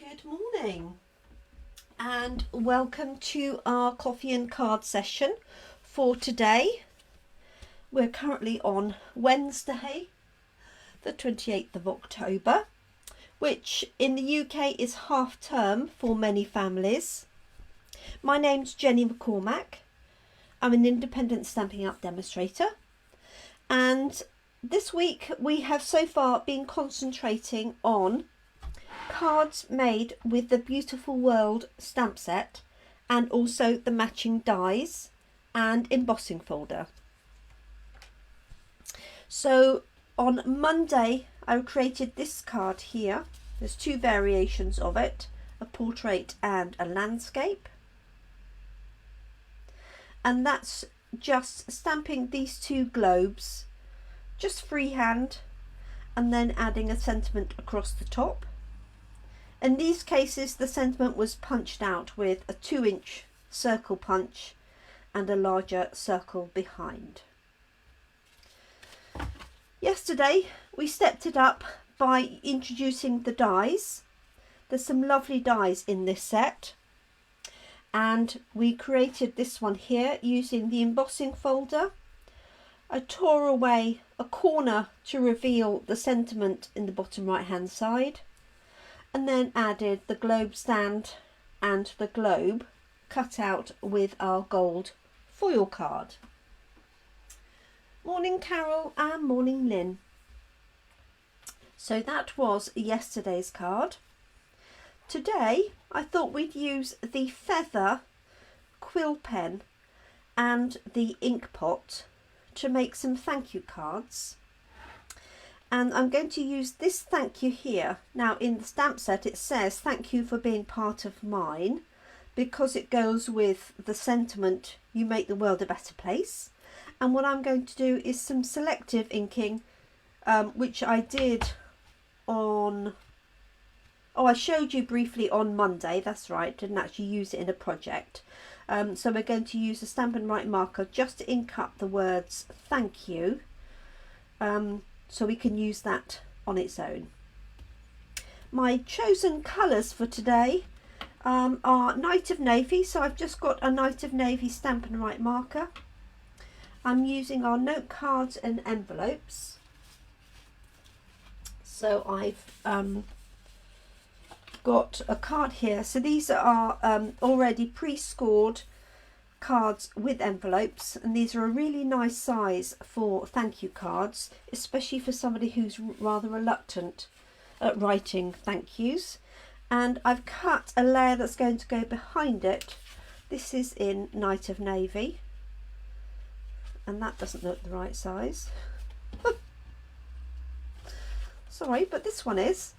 Good morning and welcome to our coffee and card session for today. We're currently on Wednesday, the 28th of October, which in the UK is half term for many families. My name's Jenny McCormack. I'm an independent Stampin' Up demonstrator, and this week we have so far been concentrating on cards made with the Beautiful World stamp set and also the matching dies and embossing folder. So on Monday I created this card here. There's two variations of it, a portrait and a landscape, and that's just stamping these two globes just freehand and then adding a sentiment across the top. In these cases the sentiment was punched out with a 2-inch circle punch and a larger circle behind. Yesterday we stepped it up by introducing the dies. There's some lovely dies in this set, and we created this one here using the embossing folder. I tore away a corner to reveal the sentiment in the bottom right hand side, and then added the globe stand and the globe cut out with our gold foil card. Morning Carol and morning Lynn. So that was yesterday's card. Today I thought we'd use the feather quill pen and the ink pot to make some thank you cards. And I'm going to use this thank you here. Now in the stamp set it says thank you for being part of mine, because it goes with the sentiment you make the world a better place. And what I'm going to do is some selective inking, which I did on, I showed you briefly on Monday, that's right, didn't actually use it in a project. So we're going to use a Stampin' Right marker just to ink up the words thank you. So we can use that on its own. My chosen colours for today are Night of Navy, so I've just got a Night of Navy Stampin' Right marker. I'm using our note cards and envelopes. So I've got a card here. So these are already pre-scored cards with envelopes, and these are a really nice size for thank you cards, especially for somebody who's rather reluctant at writing thank yous. And I've cut a layer that's going to go behind it. This is in Night of Navy, and that doesn't look the right size. Sorry, but this one is.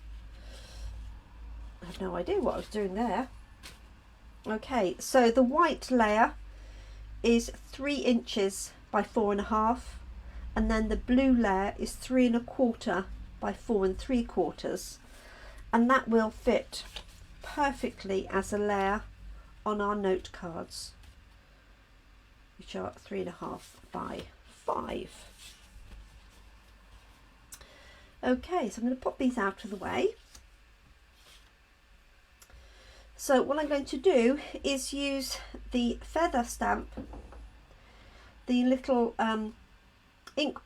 I have no idea what I was doing there. Okay, so the white layer is 3 inches by 4.5, and then the blue layer is 3.25 by 4 3/4, and that will fit perfectly as a layer on our note cards, which are 3.5 by 5. Okay, so I'm going to pop these out of the way. So what I'm going to do is use the feather stamp, the little ink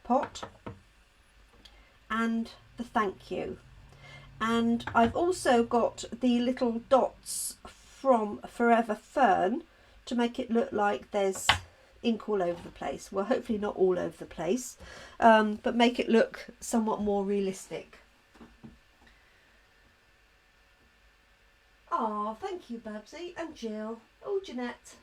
pot, and the thank you. And I've also got the little dots from Forever Fern to make it look like there's ink all over the place. Well, hopefully not all over the place, but make it look somewhat more realistic. Oh, thank you, Babsy and Jill. Oh, Jeanette.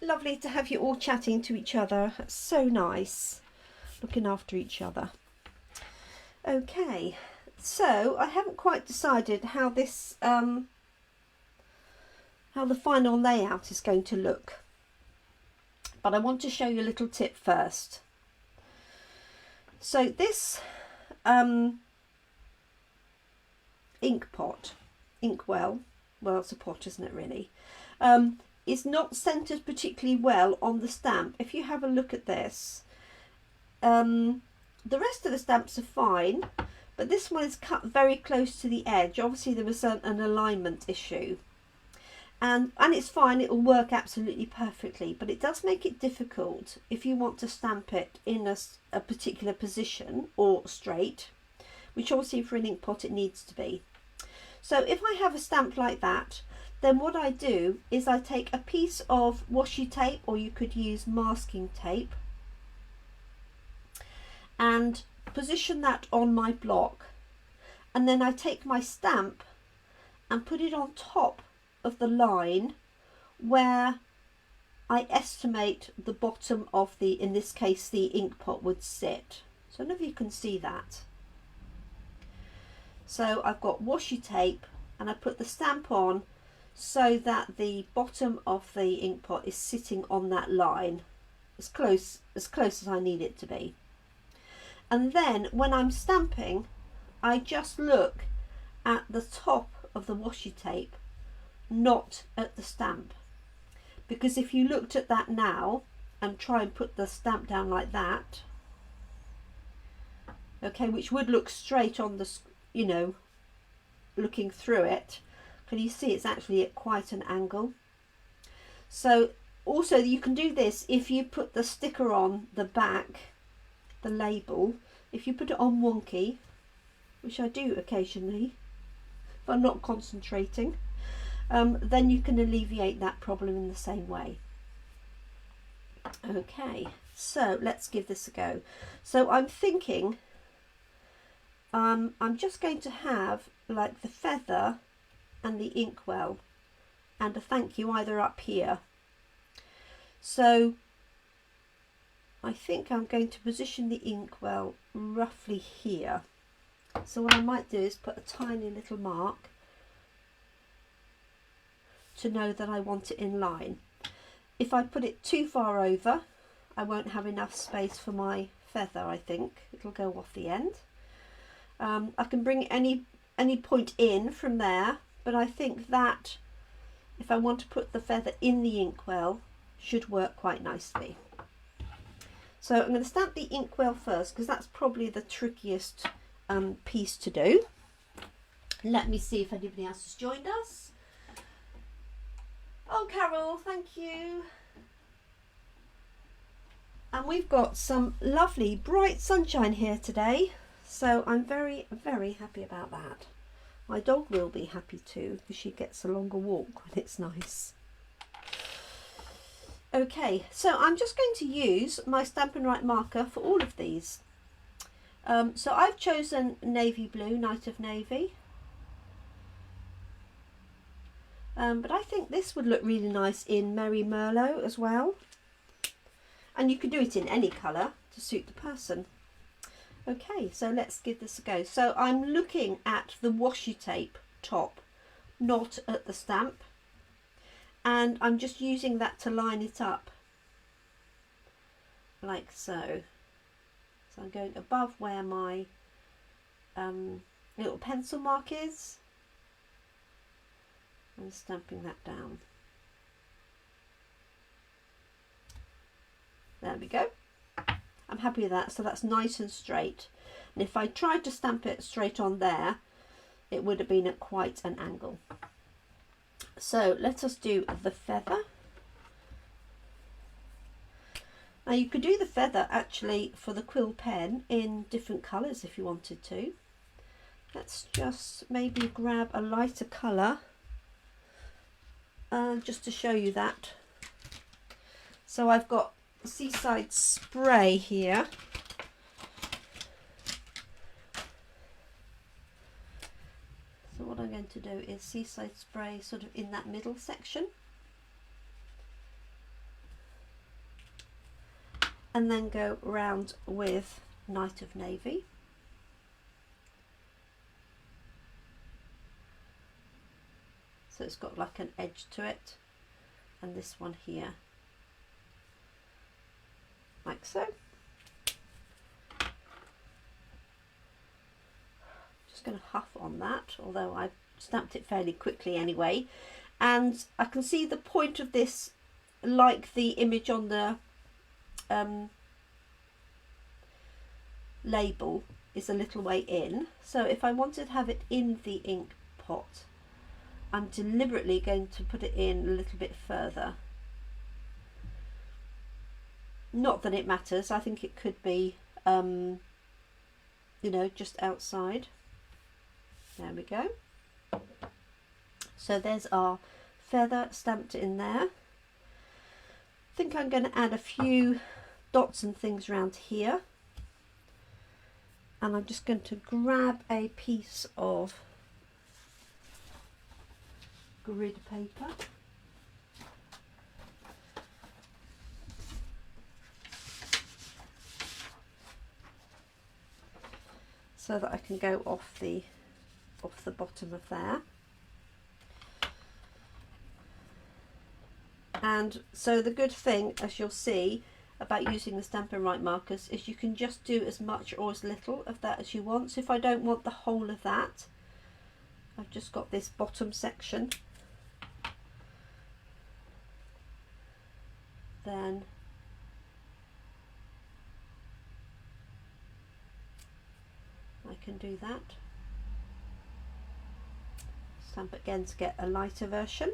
Lovely to have you all chatting to each other. So nice. Looking after each other. Okay, so I haven't quite decided how this, how the final layout is going to look. But I want to show you a little tip first. So this ink pot, ink well, it's a pot, isn't it really, is not centered particularly well on the stamp. If you have a look at this, the rest of the stamps are fine, but this one is cut very close to the edge. Obviously there was an alignment issue, and it's fine, it will work absolutely perfectly, but it does make it difficult if you want to stamp it in a particular position or straight, which obviously for an ink pot it needs to be. So if I have a stamp like that, then what I do is I take a piece of washi tape, or you could use masking tape, and position that on my block, and then I take my stamp and put it on top of the line where I estimate the bottom of the, in this case, the ink pot would sit. So I don't know if you can see that. So I've got washi tape and I put the stamp on so that the bottom of the ink pot is sitting on that line as close as I need it to be. And then when I'm stamping, I just look at the top of the washi tape, not at the stamp, because if you looked at that now and try and put the stamp down like that, okay, which would look straight on the, you know, looking through it, can you see it's actually at quite an angle? So also you can do this if you put the sticker on the back, the label, if you put it on wonky, which I do occasionally if I'm not concentrating, then you can alleviate that problem in the same way. Okay, so let's give this a go. So I'm thinking I'm just going to have like the feather and the inkwell and a thank you either up here. So I think I'm going to position the inkwell roughly here. So what I might do is put a tiny little mark to know that I want it in line. If I put it too far over, I won't have enough space for my feather. I think it'll go off the end. I can bring any point in from there, but I think that if I want to put the feather in the inkwell, should work quite nicely. So I'm going to stamp the inkwell first, because that's probably the trickiest piece to do. Let me see if anybody else has joined us. Oh, Carol, thank you. And we've got some lovely bright sunshine here today, so I'm very, very happy about that. My dog will be happy too, because she gets a longer walk when it's nice. Okay, so I'm just going to use my Stampin' Right marker for all of these. So I've chosen navy blue, Night of Navy. But I think this would look really nice in Merry Merlot as well. And you could do it in any colour to suit the person. Okay, so let's give this a go. So I'm looking at the washi tape top, not at the stamp. And I'm just using that to line it up, like so. So I'm going above where my little pencil mark is, and stamping that down. There we go. I'm happy with that, so that's nice and straight. And if I tried to stamp it straight on there, it would have been at quite an angle. So let us do the feather. Now you could do the feather actually for the quill pen in different colours if you wanted to. Let's just maybe grab a lighter colour just to show you that. So I've got Seaside Spray here. So what I'm going to do is Seaside Spray sort of in that middle section. And then go round with Night of Navy. So it's got like an edge to it. And this one here. Like so. Just going to huff on that, although I stamped it fairly quickly anyway. And I can see the point of this, like the image on the label, is a little way in, so if I wanted to have it in the ink pot, I'm deliberately going to put it in a little bit further. Not that it matters, I think it could be you know, just outside. There we go. So there's our feather stamped in there. I think I'm going to add a few dots and things around here, and I'm just going to grab a piece of grid paper. So that I can go off the bottom of there. And so the good thing, as you'll see, about using the Stampin' Right markers is you can just do as much or as little of that as you want. So if I don't want the whole of that, I've just got this bottom section, then I can do that. Stamp again to get a lighter version.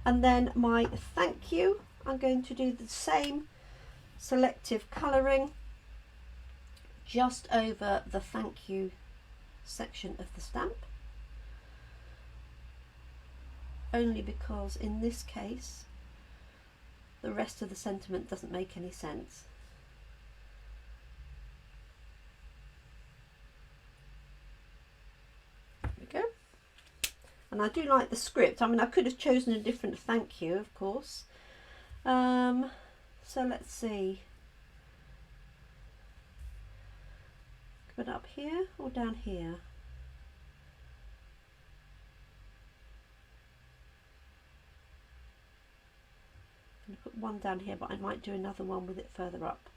And then my thank you, I'm going to do the same selective colouring just over the thank you section of the stamp, only because in this case the rest of the sentiment doesn't make any sense. There we go. And I do like the script. I mean, I could have chosen a different thank you, of course. So let's see. Put it up here or down here? I'm going to put one down here, but I might do another one with it further up.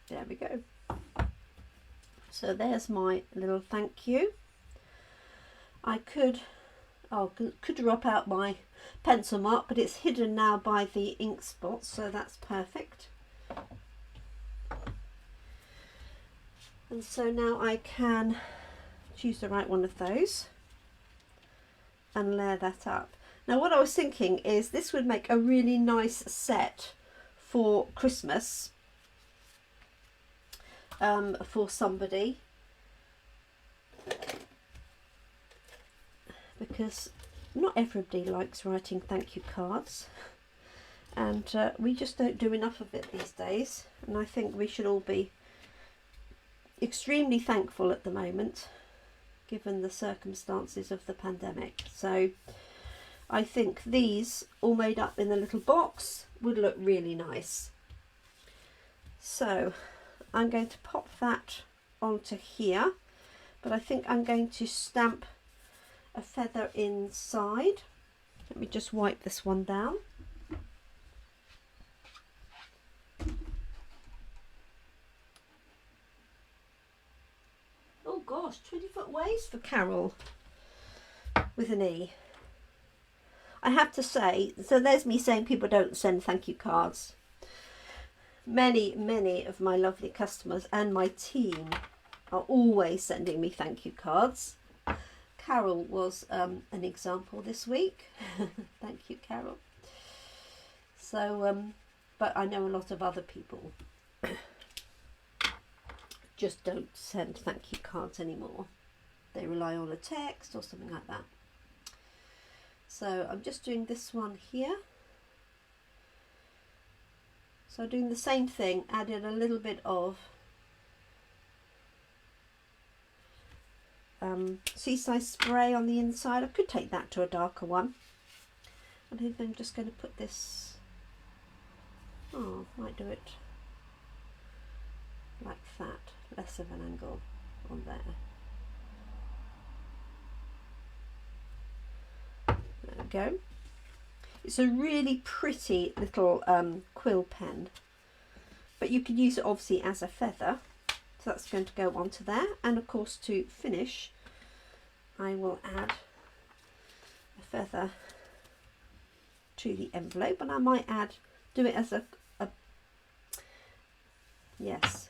There we go. So there's my little thank you. I could drop out my pencil mark, but it's hidden now by the ink spots, so that's perfect. And so now I can choose the right one of those and layer that up. Now what I was thinking is this would make a really nice set for Christmas, for somebody, because not everybody likes writing thank you cards, and we just don't do enough of it these days, and I think we should all be extremely thankful at the moment given the circumstances of the pandemic. So I think these all made up in a little box would look really nice. So I'm going to pop that onto here, but I think I'm going to stamp a feather inside. Let me just wipe this one down. Oh gosh, 20-foot ways for Carol with an E. I have to say, so there's me saying people don't send thank you cards. Many of my lovely customers and my team are always sending me thank you cards. Carol was an example this week. Thank you, Carol. So, but I know a lot of other people just don't send thank you cards anymore. They rely on a text or something like that. So I'm just doing this one here. So doing the same thing, added a little bit of seaside spray on the inside. I could take that to a darker one. I think I'm just going to put this, might do it like that, less of an angle on there. There we go. It's a really pretty little quill pen, but you could use it obviously as a feather. So that's going to go onto there, and of course to finish I will add a feather to the envelope, and I might do it as a Yes.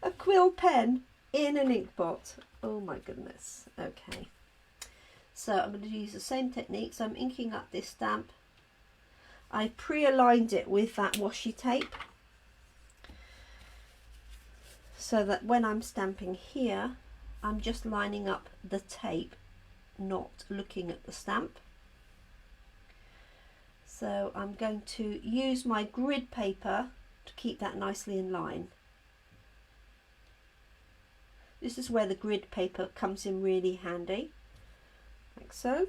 A quill pen in an ink pot. Oh my goodness. Okay. So I'm going to use the same technique. So I'm inking up this stamp. I pre-aligned it with that washi tape, so that when I'm stamping here, I'm just lining up the tape, not looking at the stamp. So I'm going to use my grid paper to keep that nicely in line. This is where the grid paper comes in really handy, like so.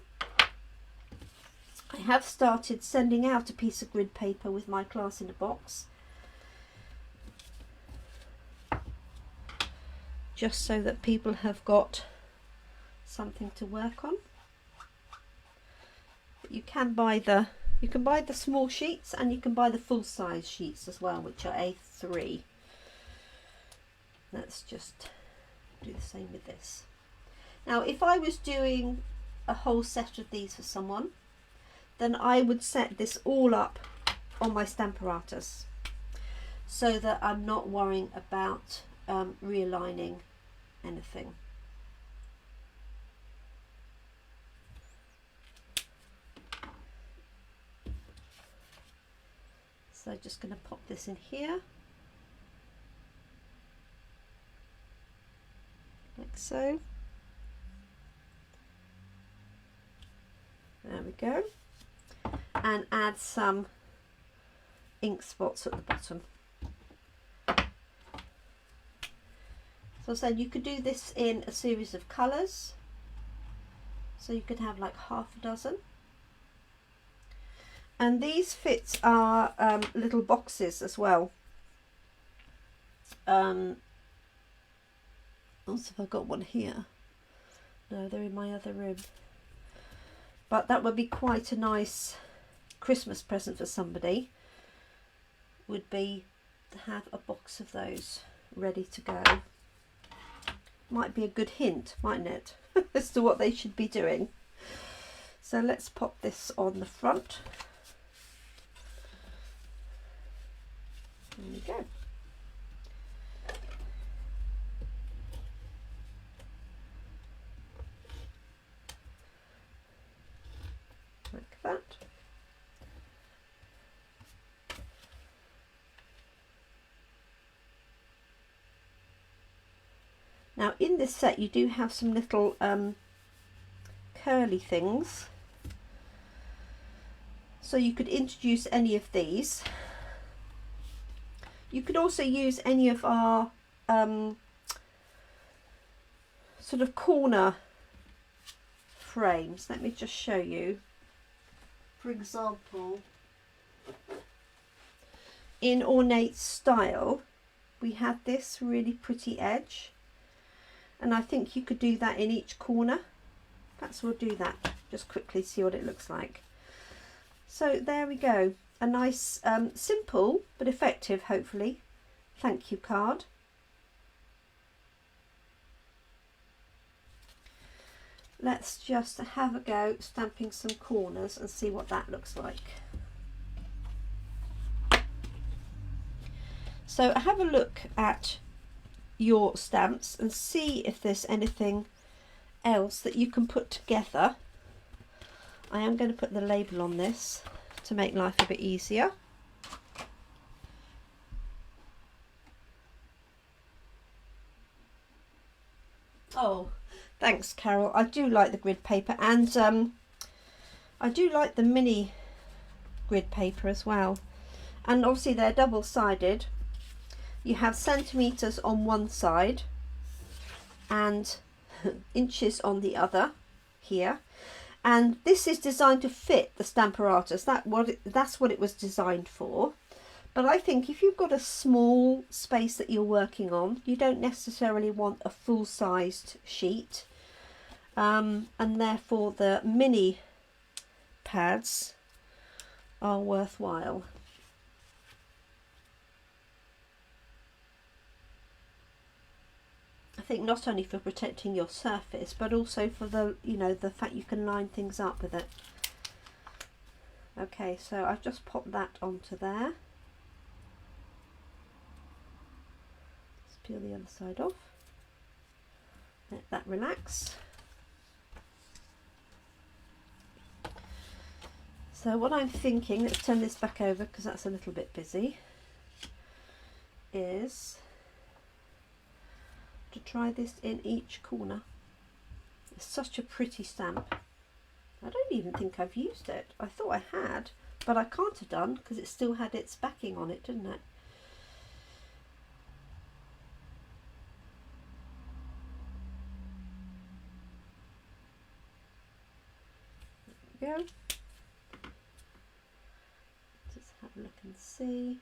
I have started sending out a piece of grid paper with my class in a box, just so that people have got something to work on. But you can buy the small sheets, and you can buy the full size sheets as well, which are A3. Let's just do the same with this. Now, if I was doing a whole set of these for someone, then I would set this all up on my Stamparatus, so that I'm not worrying about realigning anything. So just going to pop this in here, like so. There we go. And add some ink spots at the bottom. So I said you could do this in a series of colours, so you could have like half a dozen. And these fits are little boxes as well. Also, have I got one here? No, they're in my other room. But that would be quite a nice Christmas present for somebody, would be to have a box of those ready to go. Might be a good hint, mightn't it, as to what they should be doing. So let's pop this on the front. There we go. Like that. Now in this set you do have some little curly things, so you could introduce any of these. You could also use any of our sort of corner frames. Let me just show you. For example, in Ornate Style we have this really pretty edge, and I think you could do that in each corner. Perhaps we'll do that just quickly, see what it looks like. So there we go, a nice simple but effective, hopefully, thank you card. Let's just have a go stamping some corners and see what that looks like. So have a look at your stamps and see if there's anything else that you can put together. I am going to put the label on this to make life a bit easier. Oh, thanks Carol. I do like the grid paper, and I do like the mini grid paper as well, and obviously they're double-sided. You have centimetres on one side and inches on the other here, and this is designed to fit the Stamparatus. That's what it was designed for. But I think if you've got a small space that you're working on, you don't necessarily want a full-sized sheet, and therefore the mini pads are worthwhile. I think not only for protecting your surface, but also for the, you know, the fact you can line things up with it. Okay, so I've just popped that onto there. Just peel the other side off. Let that relax. So what I'm thinking, let's turn this back over because that's a little bit busy, is to try this in each corner. It's such a pretty stamp. I don't even think I've used it. I thought I had, but I can't have done because it still had its backing on it, didn't it? There we go. Just have a look and see.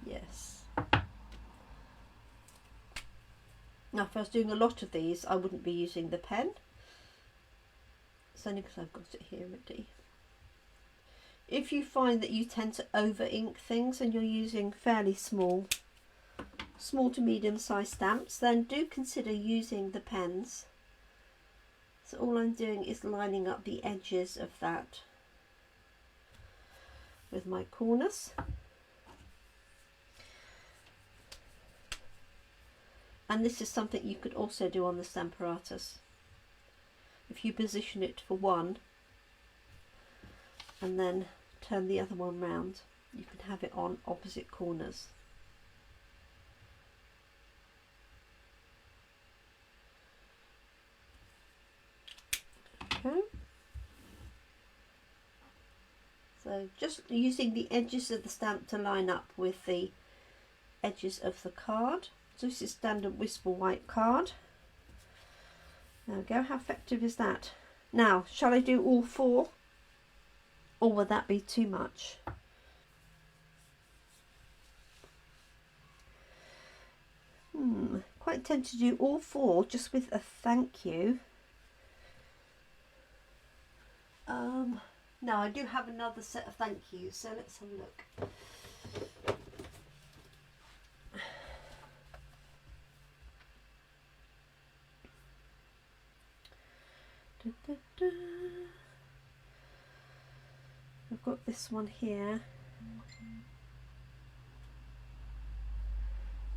Yes. Now if I was doing a lot of these, I wouldn't be using the pen. It's only because I've got it here ready. If you find that you tend to over ink things and you're using fairly small to medium sized stamps, then do consider using the pens. So all I'm doing is lining up the edges of that with my corners. And this is something you could also do on the Stamparatus. If you position it for one and then turn the other one round, you can have it on opposite corners. Okay. So just using the edges of the stamp to line up with the edges of the card. So this is standard Whisper White card. There we go. How effective is that? Now, shall I do all four? Or would that be too much? Quite tempted to do all four just with a thank you. No, I do have another set of thank yous, so let's have a look. I've got this one here.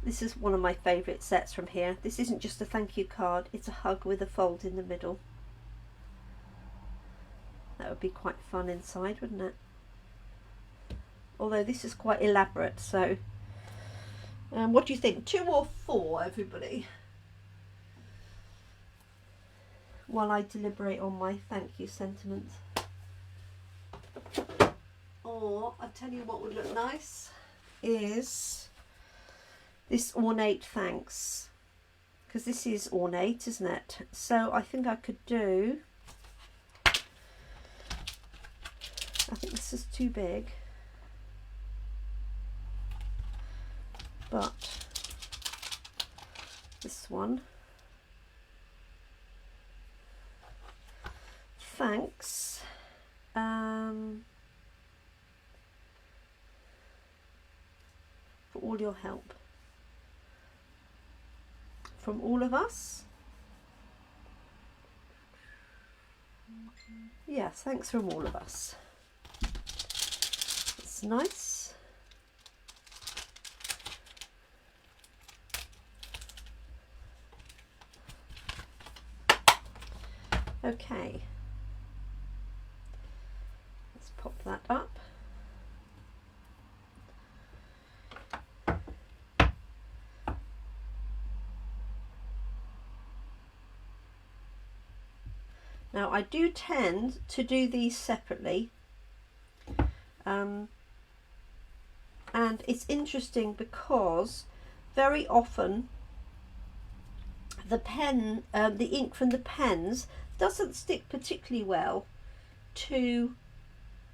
This is one of my favourite sets from here. This isn't just a thank you card, it's a hug with a fold in the middle. That would be quite fun inside, wouldn't it? Although this is quite elaborate, so what do you think? 2 or 4, everybody? While I deliberate on my thank you sentiment. Or, I'll tell you what would look nice is this ornate thanks. Because this is ornate, isn't it? So I think I could do, I think this is too big. But this one. Thanks. For all your help. From all of us. Yes, thanks from all of us. It's nice. Okay. Let's pop that up. Now I do tend to do these separately, and it's interesting because very often the ink from the pens doesn't stick particularly well to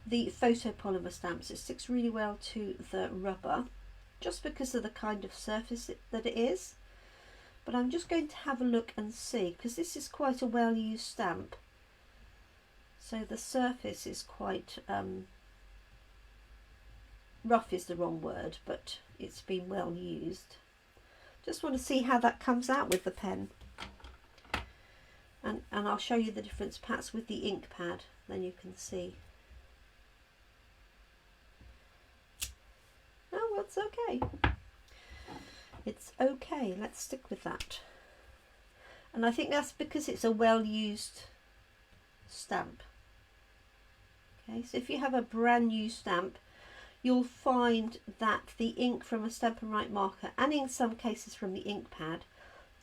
the photopolymer stamps. It sticks really well to the rubber just because of the kind of surface that it is. But I'm just going to have a look and see, because this is quite a well used stamp. So the surface is quite rough is the wrong word, but it's been well used. Just want to see how that comes out with the pen. And I'll show you the difference perhaps with the ink pad, then you can see. Oh well, that's okay. It's okay, let's stick with that. And I think that's because it's a well-used stamp. Okay, so if you have a brand new stamp, you'll find that the ink from a Stampin' Right marker, and in some cases from the ink pad,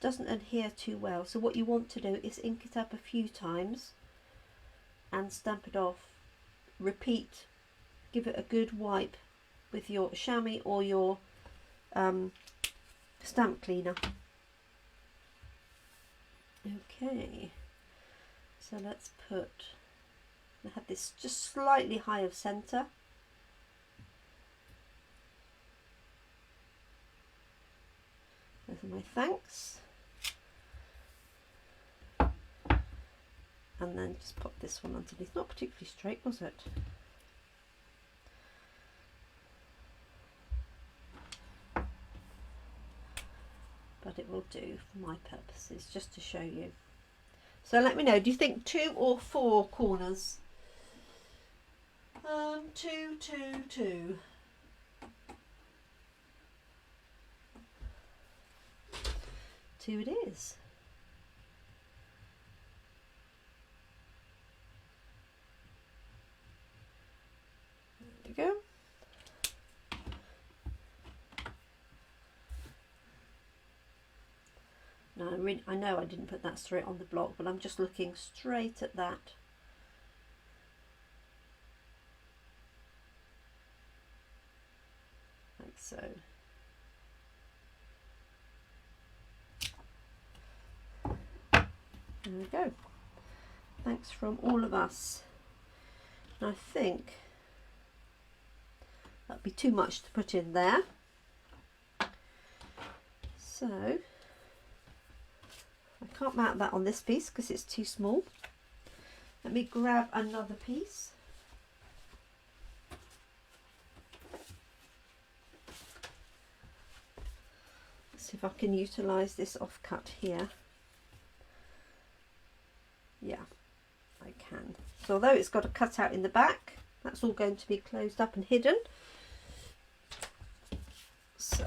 doesn't adhere too well. So what you want to do is ink it up a few times and stamp it off. Repeat, give it a good wipe with your chamois or your stamp cleaner. Okay, so let's put, I have this just slightly high of centre. Those are my thanks. And then just pop this one underneath. Not particularly straight, was it? But it will do for my purposes, just to show you. So let me know, do you think 2 or 4 corners? 2, 2, 2. 2 it is. There we go. Now I know I didn't put that straight on the block, but I'm just looking straight at that. Like so. There we go. Thanks from all of us. And I think that'd be too much to put in there. So I can't mount that on this piece because it's too small. Let me grab another piece. Let's see if I can utilise this offcut here. Yeah, I can. So although it's got a cutout in the back, that's all going to be closed up and hidden. So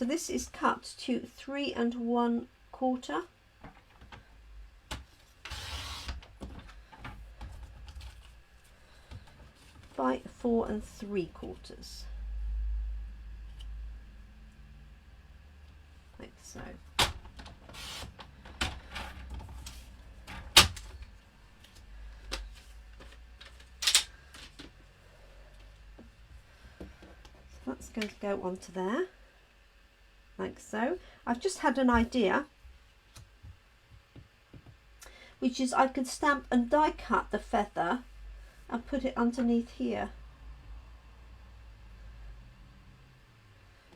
this is cut to 3 1/4. By 4 3/4. Like so. That's going to go onto there, like so. I've just had an idea, which is I could stamp and die cut the feather and put it underneath here.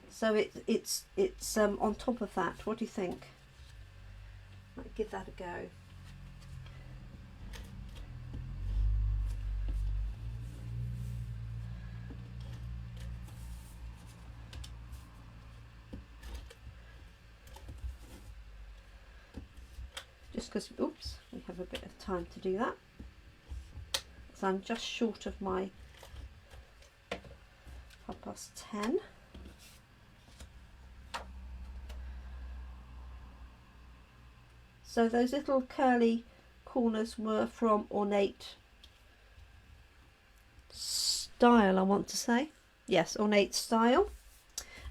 So it's on top of that. What do you think? Might give that a go. Just because, oops, we have a bit of time to do that. So I'm just short of my 10:30. So those little curly corners were from Ornate Style, I want to say. Yes, Ornate Style.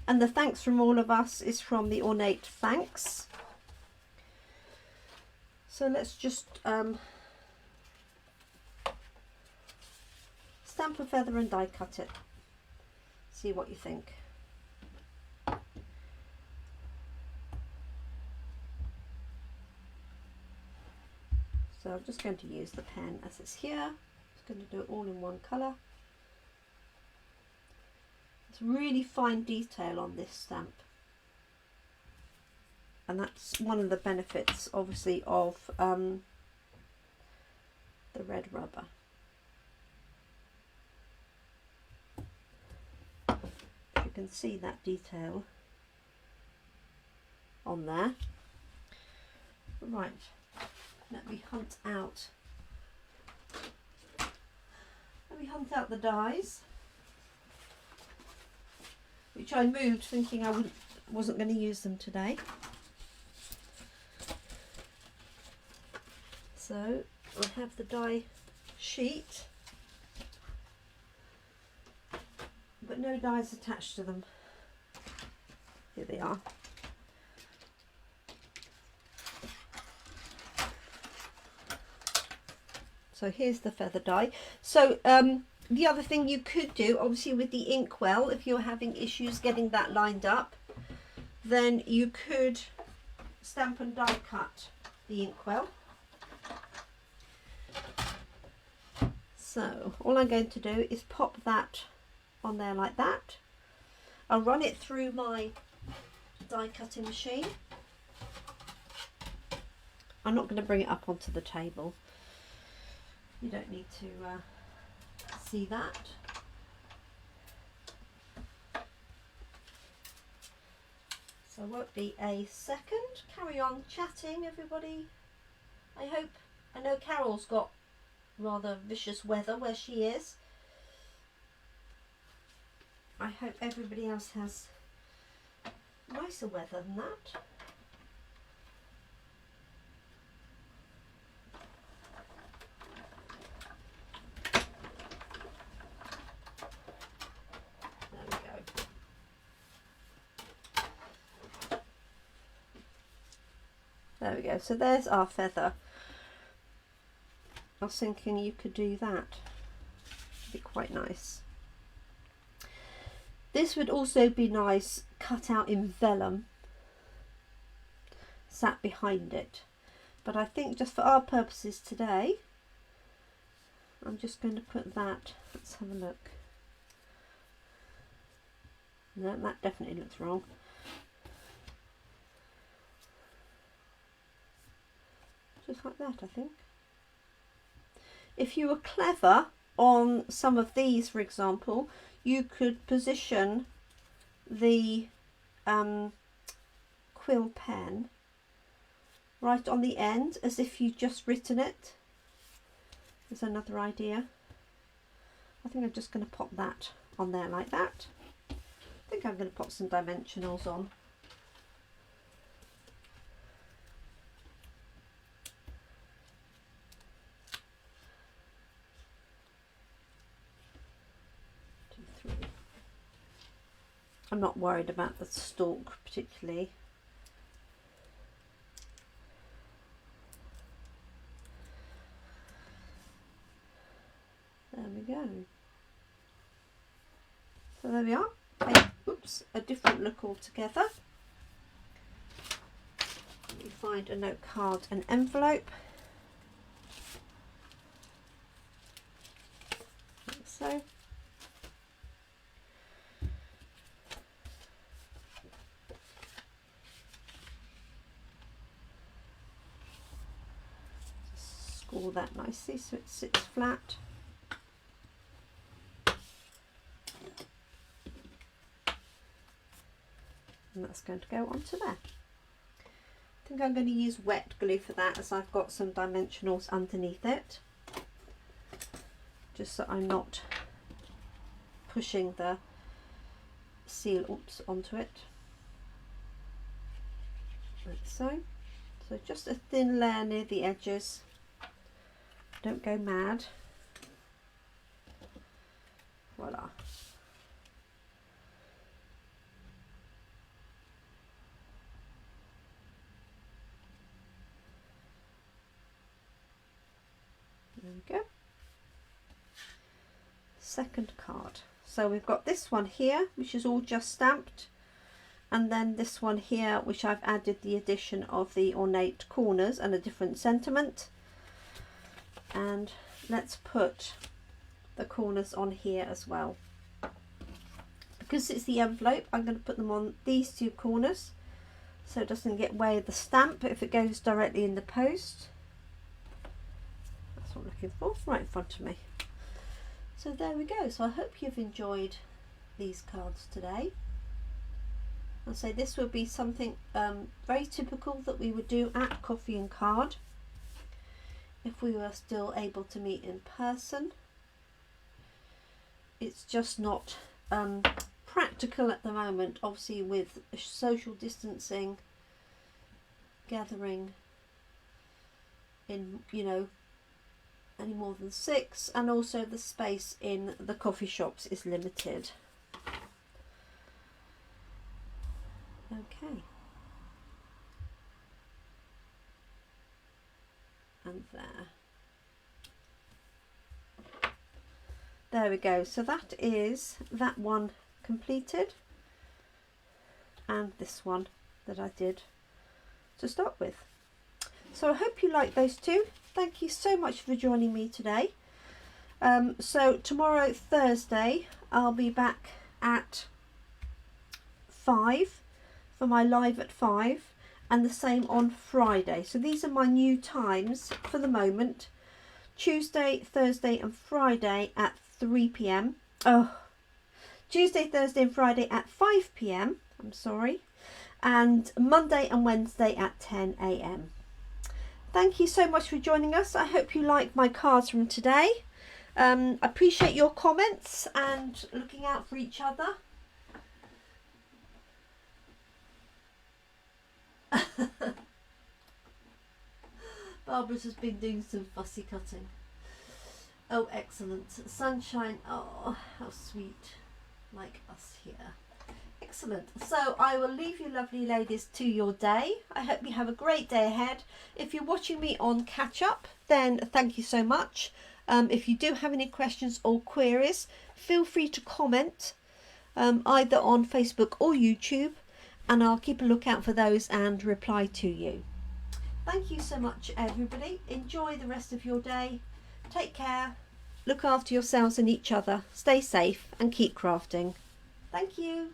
And the thanks from all of us is from the Ornate Thanks. So let's just stamp a feather and die cut it. See what you think. So I'm just going to use the pen as it's here. I'm just going to do it all in one colour. It's really fine detail on this stamp. And that's one of the benefits, obviously, of the red rubber. You can see that detail on there. Right, let me hunt out. Let me hunt out the dies. which I moved thinking I wasn't going to use them today. So I have the die sheet, but no dies attached to them. Here they are. So here's the feather die. So the other thing you could do, obviously with the inkwell, if you're having issues getting that lined up, then you could stamp and die cut the inkwell. So all I'm going to do is pop that on there like that. I'll run it through my die cutting machine. I'm not going to bring it up onto the table. You don't need to see that. So it won't be a second. Carry on chatting, everybody. I hope. I know Carol's got rather vicious weather where she is. I hope everybody else has nicer weather than that. There we go. So there's our feather. I was thinking you could do that. It'd be quite nice. This would also be nice cut out in vellum, sat behind it. But I think just for our purposes today, I'm just going to put that. Let's have a look. No, that definitely looks wrong. Just like that, I think. If you were clever on some of these, for example, you could position the quill pen right on the end as if you'd just written it. There's another idea. I think I'm just going to pop that on there like that. I think I'm going to pop some dimensionals on. I'm not worried about the stalk particularly. There we go. So there we are. A different look altogether. Let me find a note card and envelope. Like so. Score that nicely so it sits flat. And that's going to go onto there. I think I'm going to use wet glue for that, as I've got some dimensionals underneath it, just so I'm not pushing the seal onto it, like so. So just a thin layer near the edges, don't go mad. Voila. There we go. Second card. So we've got this one here, which is all just stamped, and then this one here, which I've added the addition of the ornate corners and a different sentiment. And let's put the corners on here as well. Because it's the envelope, I'm going to put them on these two corners so it doesn't get way of the stamp if it goes directly in the post. That's what I'm looking for, right in front of me. So there we go. So I hope you've enjoyed these cards today. I'll say this would be something very typical that we would do at Coffe and Card if we were still able to meet in person. It's just not practical practical at the moment, obviously with social distancing, gathering in, you know, any more than 6, and also the space in the coffee shops is limited. Okay. And there we go. So that is that one completed, and this one that I did to start with. So I hope you like those two. Thank you so much for joining me today. So tomorrow, Thursday, I'll be back at 5 for my live at 5, and the same on Friday. So these are my new times for the moment: Tuesday, Thursday and Friday at 3 p.m. Oh, Tuesday, Thursday and Friday at 5 p.m. I'm sorry. And Monday and Wednesday at 10 a.m. Thank you so much for joining us. I hope you like my cards from today. Appreciate your comments and looking out for each other. Barbara's has been doing some fussy cutting. Oh, excellent. Sunshine. Oh, how sweet. Like us here. Excellent. So I will leave you lovely ladies to your day. I hope you have a great day ahead. If you're watching me on catch up, then thank you so much. If you do have any questions or queries, feel free to comment either on Facebook or YouTube, and I'll keep a lookout for those and reply to you. Thank you so much, everybody. Enjoy the rest of your day. Take care. Look after yourselves and each other. Stay safe and keep crafting. Thank you.